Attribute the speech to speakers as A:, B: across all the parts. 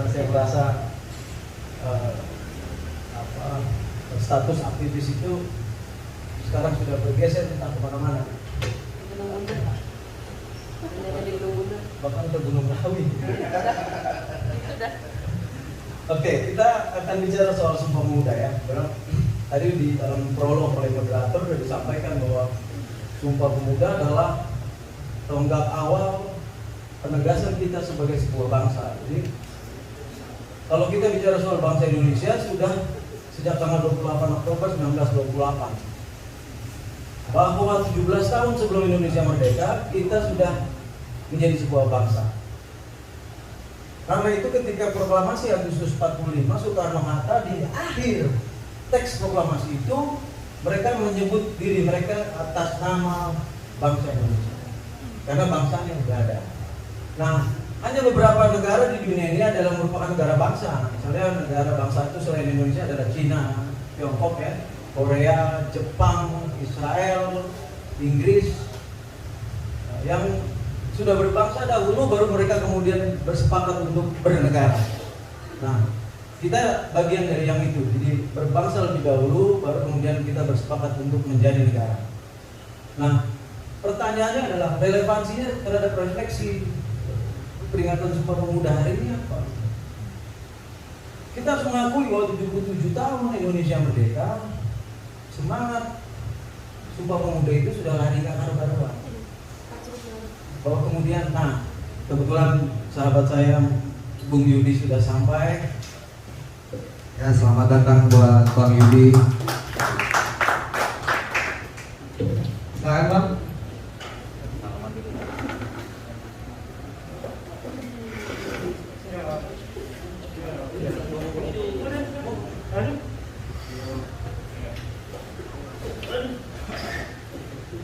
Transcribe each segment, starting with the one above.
A: saya merasa status aktivis itu sekarang sudah bergeser tentang kemana-mana. Bahkan ke Gunung Merapi. Oke, kita akan bicara soal Sumpah Pemuda ya. Tadi di dalam prolog oleh moderator sudah disampaikan bahwa Sumpah Pemuda adalah tonggak awal penegasan kita sebagai sebuah bangsa. Jadi kalau kita bicara soal bangsa Indonesia sudah sejak tanggal 28 Oktober 1928. Bahwa 17 tahun sebelum Indonesia merdeka, kita sudah menjadi sebuah bangsa. Karena itu ketika proklamasi Agustus 45, Soekarno-Hatta di akhir teks proklamasi itu mereka menyebut diri mereka atas nama bangsa Indonesia. Karena bangsanya sudah ada. Nah, hanya beberapa negara di dunia ini adalah merupakan negara bangsa. Misalnya negara bangsa itu selain Indonesia adalah Cina, Tiongkok ya, Korea, Jepang, Israel, Inggris, yang sudah berbangsa dahulu baru mereka kemudian bersepakat untuk bernegara. Nah, kita bagian dari yang itu. Jadi berbangsa lebih dahulu baru kemudian kita bersepakat untuk menjadi negara. Nah, pertanyaannya adalah relevansinya terhadap refleksi peringatan Sumpah Pemuda hari ini apa? Kita harus mengakui bahwa 77 tahun Indonesia merdeka, semangat Sumpah Pemuda itu sudah lari ke karu-karuan. Bahwa kemudian, nah kebetulan sahabat saya Bung Yudi sudah sampai.
B: Ya, selamat datang buat Bang Yudi. Silakan Bang.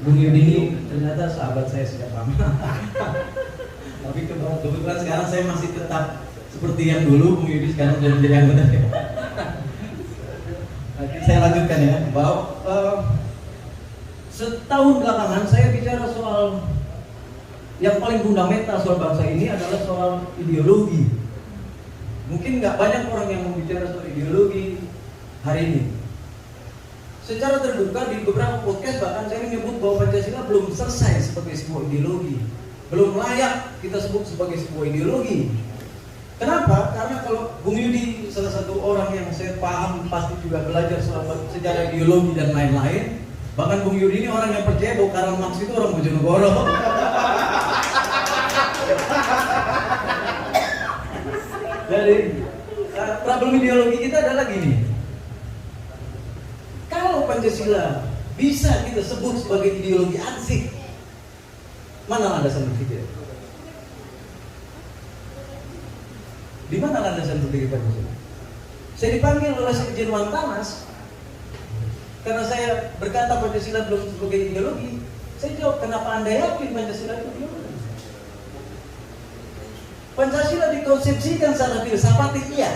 A: Bung Yudi ini ternyata sahabat saya sejak lama. Tapi kebetulan sekarang saya masih tetap seperti yang dulu. Bung Yudi sekarang sudah menjadi anggota. Nanti saya lanjutkan ya, bahwa setahun belakangan saya bicara soal yang paling fundamental soal bangsa ini adalah soal ideologi. Mungkin nggak banyak orang yang membicara soal ideologi hari ini. Secara terbuka di beberapa podcast bahkan saya menyebut bahwa Pancasila belum selesai sebagai sebuah ideologi, belum layak kita sebut sebagai sebuah ideologi. Kenapa? Karena kalau Bung Yudi salah satu orang yang saya paham pasti juga belajar soal sejarah ideologi dan lain-lain. Bahkan Bung Yudi ini orang yang percaya bahwa Karl Marx itu orang Bojonegoro. Jadi problem ideologi kita adalah gini. Kalau Pancasila bisa kita sebut sebagai ideologi ansih, mana landasan berpikir? Di mana landasan berpikir Pancasila? Saya dipanggil oleh Sekjen Wantanas karena saya berkata Pancasila belum sebagai ideologi. Saya jawab, kenapa Anda yakin Pancasila itu ideologi? Pancasila dikonsepsikan secara filsafatik, iya.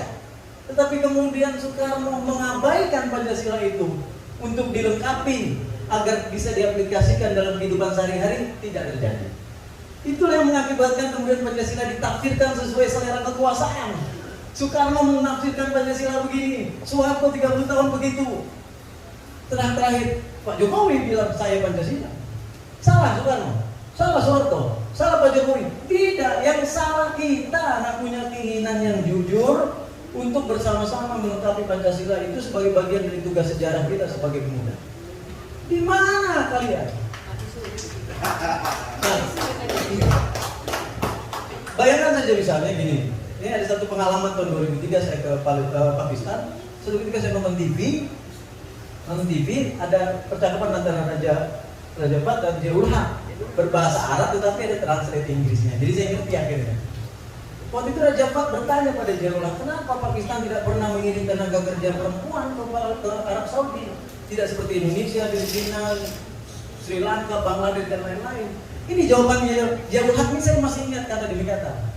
A: Tetapi kemudian Soekarno mengabaikan Pancasila itu untuk dilengkapi agar bisa diaplikasikan dalam kehidupan sehari-hari, tidak terjadi. Itulah yang mengakibatkan kemudian Pancasila ditafsirkan sesuai selera kekuasaan. Soekarno menafsirkan Pancasila begini, Soeharto 30 tahun begitu. Terakhir Pak Jokowi bilang saya Pancasila. Salah Soekarno, salah Soeharto, salah Pak Jokowi. Tidak, yang salah kita anak punya keinginan yang jujur untuk bersama-sama melengkapi Pancasila itu sebagai bagian dari tugas sejarah kita sebagai pemuda. Di mana kalian? Nah, bayangkan saja misalnya gini. Ini ada satu pengalaman tahun 2003 saya ke Pakistan. Suatu ketika saya nonton TV ada percakapan antara Raja Fat dan Zia-ul Haq berbahasa Arab tetapi ada translate Inggrisnya. Jadi saya ngerti akhirnya. Waktu itu Raja Fat bertanya pada Zia-ul Haq, kenapa Pakistan tidak pernah mengirim tenaga kerja perempuan ke Arab Saudi? Tidak seperti Indonesia, Filipina, Sri Lanka, Bangladesh dan lain-lain. Ini jawabannya Zia-ul Haq ini saya masih ingat kata demi kata.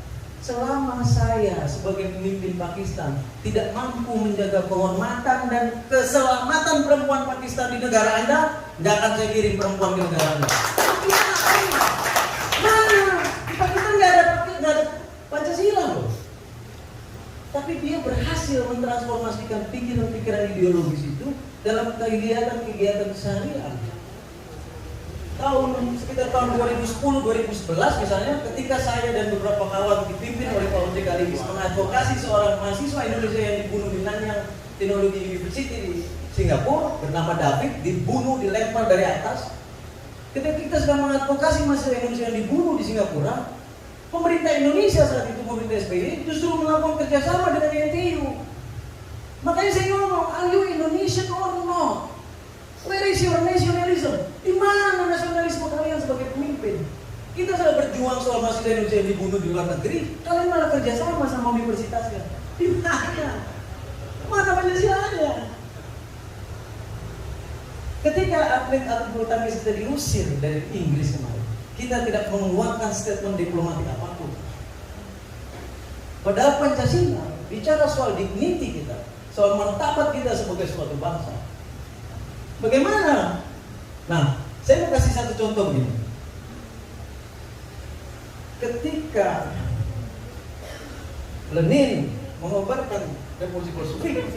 A: Selama saya sebagai pemimpin Pakistan tidak mampu menjaga kehormatan dan keselamatan perempuan Pakistan di negara Anda, nggak akan saya kirim perempuan ke negara Anda. Mana? Di Pakistan nggak ada Pancasila. berhasil mentransformasikan pikiran-pikiran ideologis itu dalam kegiatan-kegiatan seharian. Sekitar tahun 2010-2011 misalnya, ketika saya dan beberapa kawan dipimpin oleh Pak Ojek Aligis mengadvokasi seorang mahasiswa Indonesia yang dibunuh di Nanyang Technology University di Singapura bernama David, dibunuh, dilempar dari atas. Ketika kita sedang mengadvokasi mahasiswa Indonesia yang dibunuh di Singapura, pemerintah Indonesia saat itu, pemerintah SBY, justru melakukan kerjasama dengan NTU. Makanya saya ngomong, are you Indonesian or not? Where is your nationalism? Di mana nasionalisme kalian sebagai pemimpin? Kita sudah berjuang soal mahasiswa Indonesia yang dibunuh di luar negeri, kalian malah kerjasama sama universitasnya. Di mana? Mana Pancasilanya? Ketika atlet-atlet bulu tangkis kita diusir dari Inggris kemarin, kita tidak mengeluarkan statement diplomatik apapun. Padahal Pancasila bicara soal dignity kita, soal martabat kita sebagai suatu bangsa. Bagaimana? Nah, saya mau kasih satu contoh begini. Ketika Lenin mengobarkan revolusi Bolshevik,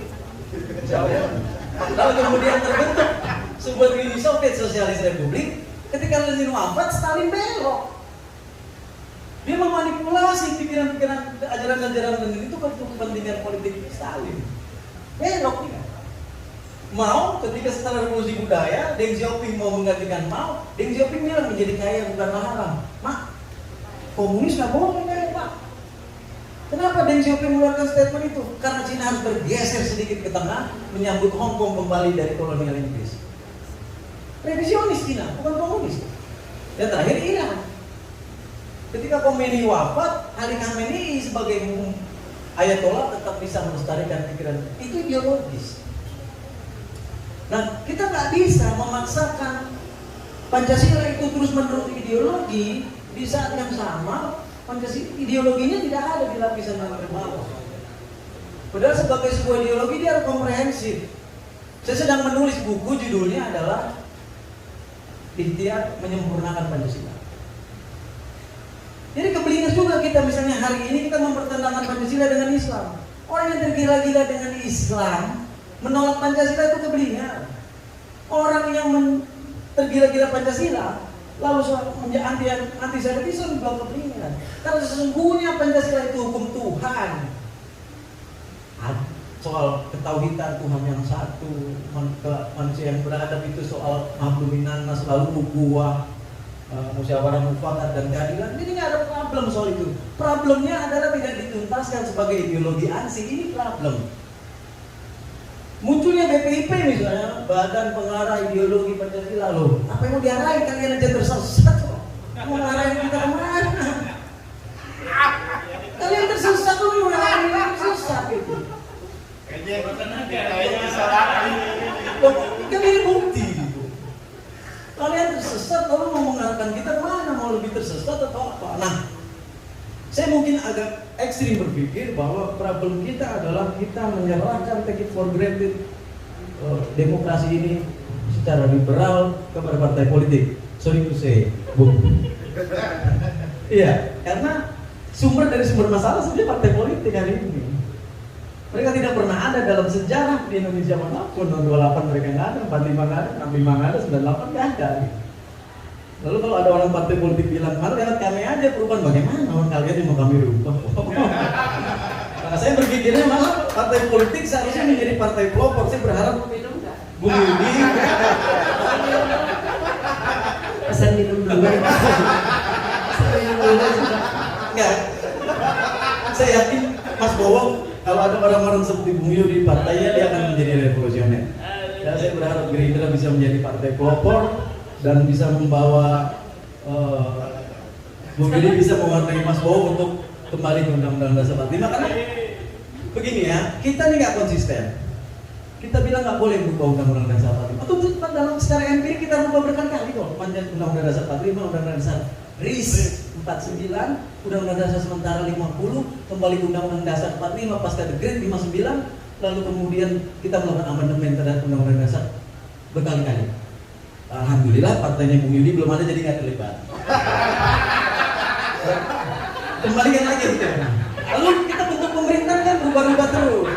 A: lalu kemudian terbentuk sebuah Uni Soviet Sosialis Republik. Ketika Lenin wafat, Stalin belok. Dia memanipulasi pikiran-pikiran ajaran-ajaran Lenin itu untuk kepentingan politik Stalin. Belok dia. Mao ketika setelah revolusi budaya, Deng Xiaoping mau menggantikan Mao, Deng Xiaoping bilang menjadi kaya bukanlah haram. Mak, komunis nggak boleh kaya Pak. Kenapa Deng Xiaoping mengeluarkan statement itu? Karena Cina harus bergeser sedikit ke tengah, menyambut Hong Kong kembali dari kolonial Inggris. Revisionis Cina, bukan komunis. Dan terakhir Iran. Ketika Khomeini wafat, Ali Khamenei sebagai ayatollah tetap bisa melestarikan pikiran itu ideologis. Nah, kita nggak bisa memaksakan Pancasila itu terus-menerus ideologi di saat yang sama Pancasila ideologinya tidak ada di lapisan yang terbawah. Padahal sebagai sebuah ideologi dia harus komprehensif. Saya sedang menulis buku judulnya adalah Ikhtiar Menyempurnakan Pancasila. Jadi kebelingas juga kita misalnya hari ini kita mempertentangkan Pancasila dengan Islam. Orang yang tergila-gila dengan Islam menolak Pancasila itu kebelingan. Orang yang tergila-gila Pancasila lalu anti-Semitisme juga kebelingan. Karena sesungguhnya Pancasila itu hukum Tuhan. Soal ketauhidan Tuhan yang satu, manusia yang beradab itu soal mahluminan nas, lalu ukhuwah, musyawarah mufakat dan keadilan. Jadi nggak ada problem soal itu. Problemnya adalah tidak dituntaskan sebagai ideologi ANSI. Ini problem. Munculnya BPIP misalnya, Badan Pengarah Ideologi Pancasila, loh. Apa yang mau diarahin? Kalian aja tersesat loh. Mau ngarahin kita kemana? Kalian tersesat loh, mau ngarahin kita tersesat gitu. Kan ini bukti gitu. Kalian tersesat, lalu mau mengarahkan kita kemana? Mau lebih tersesat atau apa? Nah, saya mungkin agak ekstrim berpikir bahwa problem kita adalah kita menyerahkan take it for granted demokrasi ini secara liberal kepada partai politik. Sorry to say, Bung. Iya, karena sumber masalah sebenarnya partai politik hari ini. Mereka tidak pernah ada dalam sejarah di Indonesia manapun. Tahun 28 mereka nggak ada, 45 nggak ada, 65 nggak ada, 98 nggak ada. Lalu kalau ada orang partai politik bilang, malah lihat kami aja perubahan, bagaimana orang kalian yang mau kami rubah? Karena saya berpikirnya malah partai politik seharusnya menjadi partai pelopor. Saya berharap Bu Yudi
C: pesan minum dulu.
A: enggak. Saya yakin Mas Bowo kalau ada orang-orang seperti Bung Yudi di partainya, dia akan menjadi revolusioner. Dan saya berharap Gerindra bisa menjadi partai pelopor dan bisa membawa Bung Yudi bisa mewarnai Mas Bowo untuk kembali ke Undang-Undang Dasar 45. Karena begini ya, kita ini nggak konsisten. Kita bilang nggak boleh berubah Undang-Undang Dasar 45. Atau dalam secara empirik kita berubah berkali-kali kok. Panjang Undang-Undang Dasar 45, Undang-Undang Dasar RIS 49, Undang-Undang Dasar sementara 50, kembali ke Undang-Undang Dasar 45 pasca dekret 59, lalu kemudian kita melakukan amandemen terhadap Undang-Undang Dasar berkali-kali. Alhamdulillah partainya Bung Yudi belum ada, jadi nggak terlibat. Kembalikan lagi gitu. Lalu kita bentuk pemerintahan kan berubah-ubah terus.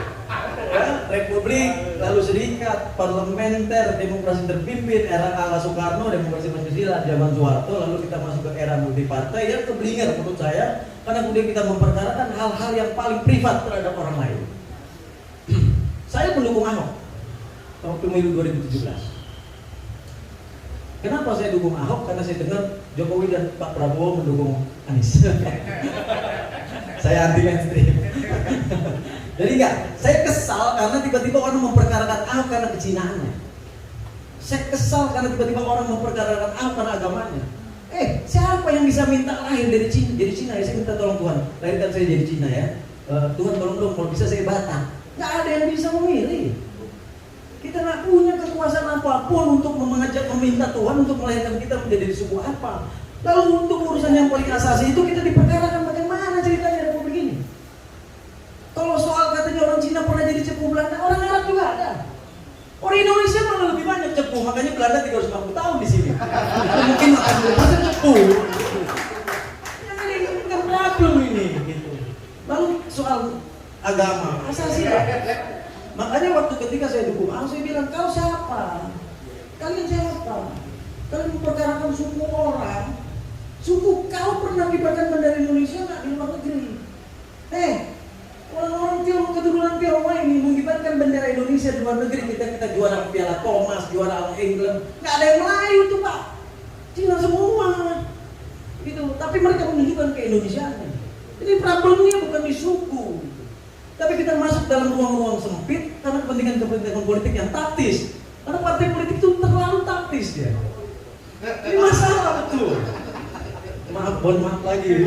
A: Ya, republik, lalu serikat, parlementer, demokrasi terpimpin, era ala Soekarno, demokrasi Pancasila, zaman Soeharto, lalu kita masuk ke era multipartai yang keblinger menurut saya, karena kemudian kita memperkarakan hal-hal yang paling privat terhadap orang lain. Saya mendukung Ahok waktu pemilu 2017. Kenapa saya dukung Ahok? Karena saya dengar Jokowi dan Pak Prabowo mendukung Anies. Saya anti mainstream. Jadi enggak, saya kesal karena tiba-tiba orang memperkarakan Ahok karena kecinaannya. Saya kesal karena tiba-tiba orang memperkarakan Ahok karena agamanya. Siapa yang bisa minta lahir dari Cina? Jadi Cina ya, saya minta tolong Tuhan, lahirkan saya jadi Cina ya. Tuhan tolong dong, kalau bisa saya Batak. Nggak ada yang bisa memilih. Kita nggak punya kekuasaan apapun untuk meminta Tuhan untuk melahirkan kita menjadi suku apa. Lalu untuk urusan yang paling asasi itu kita diperkarakan bagaimana ceritanya republik ini. Kalau soal katanya orang Cina pernah jadi cepu Belanda, orang Arab juga ada. Orang Indonesia malah lebih banyak cepu, makanya Belanda 350 tahun di sini. Mungkin makan cepu. Yang ini bukan problem ini, gitu. Lalu soal agama, asasi lah. Makanya waktu ketika saya dukung Ahok, saya bilang, kau siapa? Kalian siapa? Kalian memperkarakan suku orang. Suku kau pernah kibarkan bendera Indonesia nggak di luar negeri? Orang-orang Tionghoa, keturunan Tionghoa ini mengibarkan bendera Indonesia di luar negeri. Kita juara Piala Thomas, juara All England. Nggak ada yang Melayu tuh Pak. Cina semua. Gitu. Tapi mereka menunjukkan keindonesiaannya. Jadi problemnya bukan di suku. Tapi kita masuk dalam ruang-ruang sempit karena kepentingan politik yang taktis. Karena partai politik itu terlalu taktis ya. Ini masalah betul. Mohon maaf lagi.